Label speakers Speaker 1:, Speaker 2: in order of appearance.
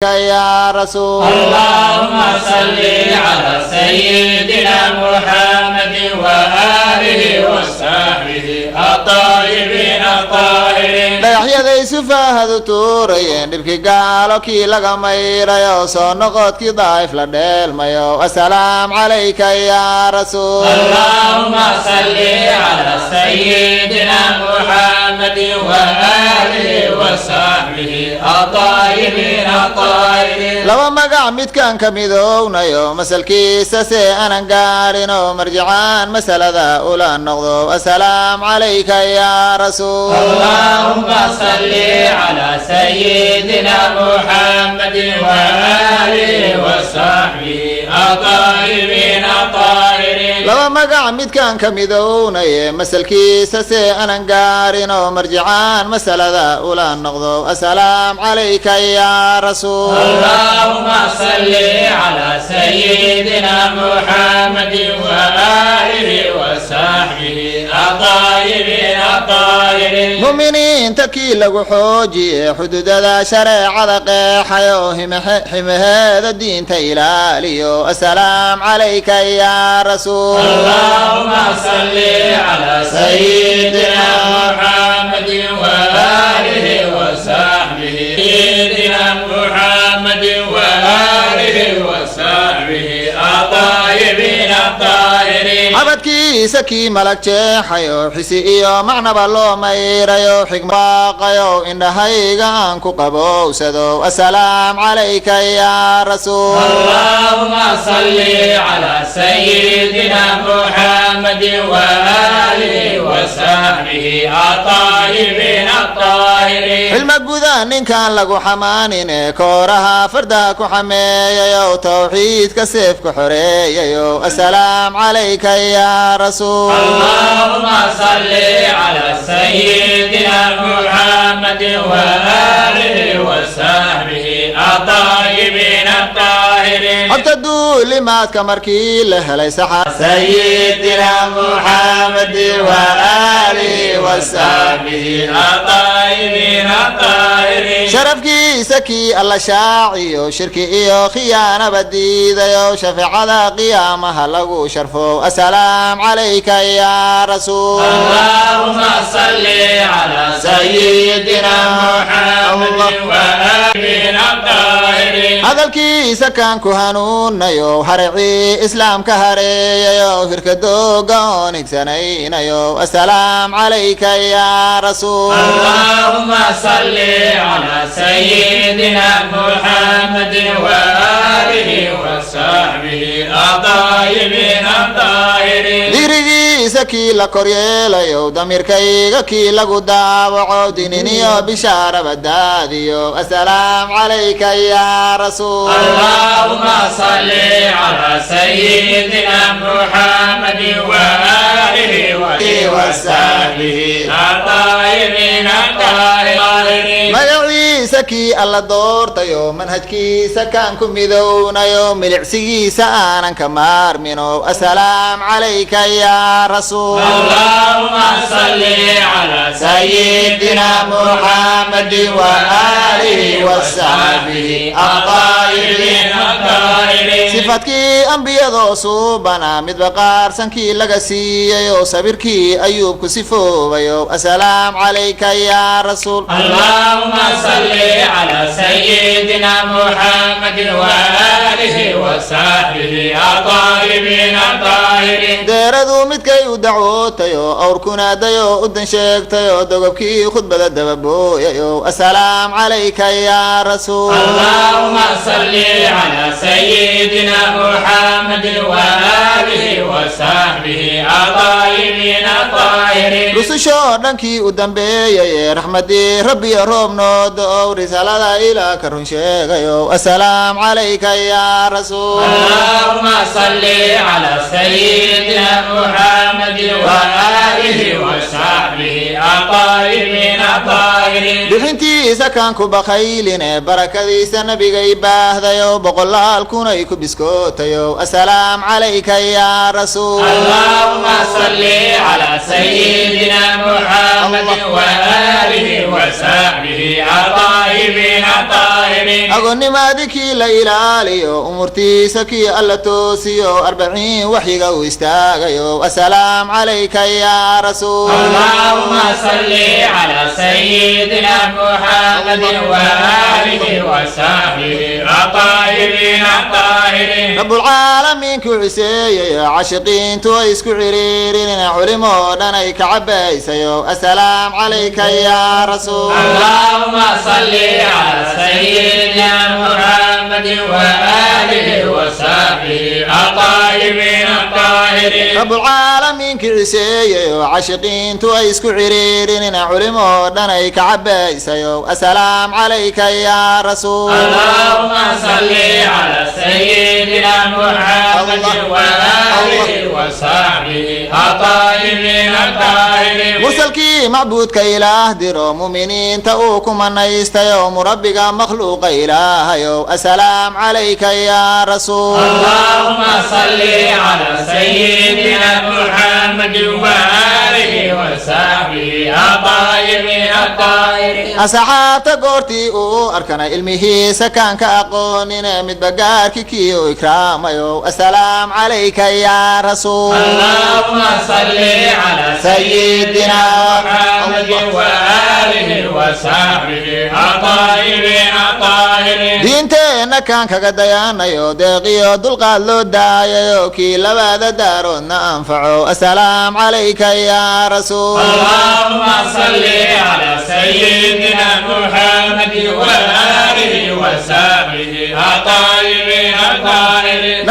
Speaker 1: يا رسول
Speaker 2: اللهم صل على سيدنا محمد وآله وصحبه الطيبين الطاهرين
Speaker 1: dhagaxyaday sufahadu tuurayeen dhibkii gaalo kii laga mayrayo soo noqodkii daa'if la dheelmayo asalaam calayka yaa rasuul
Speaker 2: اللهم صل على سيدنا محمد وآله وصحبه الطيبين الطاهرين
Speaker 1: laba magac midkaan ka midownayo masalkiisa se aanan gaadhino marjicaan masalada ula noqdo asalaam calayka yaa rasuul
Speaker 2: اللهم صل على سيدنا محمد وآله وصحبه الطيبين الطاهرين
Speaker 1: laba magac midkaan ka midownaye masalkiisa se aanan gaadhino marjicaan masalada ula noqdo asalaam calayka yaa rasuul
Speaker 2: اللهم صل على سيدنا محمد وآله وصحبه الطيبين الطاهرين
Speaker 1: mu'miniinta kii lagu xoojiye xuduudada shareecada qeexayo himaheeda diinta ilaaliyo asalaam calayka yaa rasuul
Speaker 2: اللهم صل على سيدنا محمد وآله وصحبه سيدنا محمد وآله وصحبه الطيبين الطاهرين
Speaker 1: cabadkiisa kii malag jeexayo xisi iyo macnaba loo mayrayo xigmaaqayo indhahayga aan ku qabowsado asalaam calayka yaa rasuul
Speaker 2: اللهم صل على سيدنا محمد وآله وصحبه الطيبين الطاهرين
Speaker 1: xilma guda ninkaan lagu xamaanine kooraha fardaha ku xameeyayo tawxiidka seefka xoreeyayo asalaam calayka yaa rasuul
Speaker 2: اللهم صل على سيدنا محمد وآله وصحبه الطيبين الطاهرين
Speaker 1: xogta duulimaadka markii la helay saxa
Speaker 2: سيدنا محمد وآله وصحبه الطيبين الطاهرين
Speaker 1: sharafkiisa kii alla shaaciyo shirki iyo khiyaanaba diidayo shafeecada qiyaamaha lagu sharfo asalaam calayka yaa rasuul
Speaker 2: اللهم صل على سيدنا محمد وآله الطاهرين
Speaker 1: hadalkiisa kaan ku hanuunayo haracii islaamka hareeyayo hirka dooga oon igsanaynayo asalaam calayka yaa rasuul
Speaker 2: اللهم صل على سيدنا محمد وآله وصحبه الطيبين الطاهرين
Speaker 1: dirigiisa kii la koryeelayo damirkayga kii lagu daawaco dininiyo bishaaraba daadiyo asalaam calayka yaa rasuul
Speaker 2: اللهم صل على سيدنا محمد وآله وصحبه الطيبين الطاهرين
Speaker 1: magaciisa kii alla doortayo manhajkiisa kaan ku midownayo milicsigiisa aanan ka maarmino asalaam calayka yaa rasuul
Speaker 2: اللهم صل على سيدنا محمد وآله وصحبه الطيبين الطاهرين
Speaker 1: sifadkii ambiyadoo suubana midba qaarsankii laga siiyayo sabirkii ayuubku sifoobayo asalaam calayka yaa rasuul
Speaker 2: اللهم صل على سيدنا محمد وآله وصحبه الطيبين الطاهرين
Speaker 1: deeradu midkay u dacwootayo awrkunaadayo u dan sheegtayo dogobkii khudbada dababooyayo asalaam calayka yaa rasuul
Speaker 2: اللهم صل على سيدنا محمد وآله وصحبه الطيبين الطاهرين
Speaker 1: rusushoo dhankii u dambeeyay raxmadii rabbiyo roob noo do-ow risaalada ilaa ka run sheegayo asalaam calayka yaa يا رسول.
Speaker 2: اللهم صل على سيدنا محمد وآله وصحبه الطيبين الطاهرين.
Speaker 1: bixintiisa kaan ku bakayline barakadiisa nabigay baahdayo boqolaalkunay ku biskootayo asalaam calayka ya rasuul.
Speaker 2: اللهم صل على سيدنا محمد وآله وصحبه الطيبين الطاهرين.
Speaker 1: agonimaadii kii la ilaaliyo umurtiisa kii alla toosiyo 40 waxyiga u istaagayo asalaam calayka ya rasuul.
Speaker 2: اللهم صل على سيدنا محمد وآله وصحبه الطيبين الطاهرين.
Speaker 1: rabbulcaalamiin ku ciseeyayo cashiqiintu ay isku ciriirinina culimo dhan ay ka cabaysayo asalaam calayka ya rasuul.
Speaker 2: اللهم صل على سيدنا محمد وآله وصحبه الطيبين الطاهرين.
Speaker 1: rabbulcaalamiin ku ciseeyayo cashiqiintu ay isku ciriirinina culimo dhan ay ka cabaysayo asalaam calayka ya rasuul.
Speaker 2: اللهم صل على سيدنا محمد وآله وصحبه الطيبين الطاهرين.
Speaker 1: mursalkii macbuudka ilaah diro muminiinta uu ku manaystayo murabbiga makhluuqa ilaahayo asalaam calayka ya rasuul.
Speaker 2: اللهم صل على سيدنا محمد وآله وصحبه الطيبين الطاهرين.
Speaker 1: asxaabta goortii uu arkana ilmihiisa kaan ka aqoonine midba gaarkii kii u ikraamayo asalaam calayka ya rasuul.
Speaker 2: اللهم صل على سيدنا محمد وآله وصحبه الطيبين الطاهرين.
Speaker 1: diinteenna kaan kaga dayaanayo deeqiyo dulqaad loo daayayo kii labada daaroodna anfaco asalaam calayka ya rasuul.
Speaker 2: اللهم صل على سيدنا محمد وآله وصحبه الطيبين الطاهرين.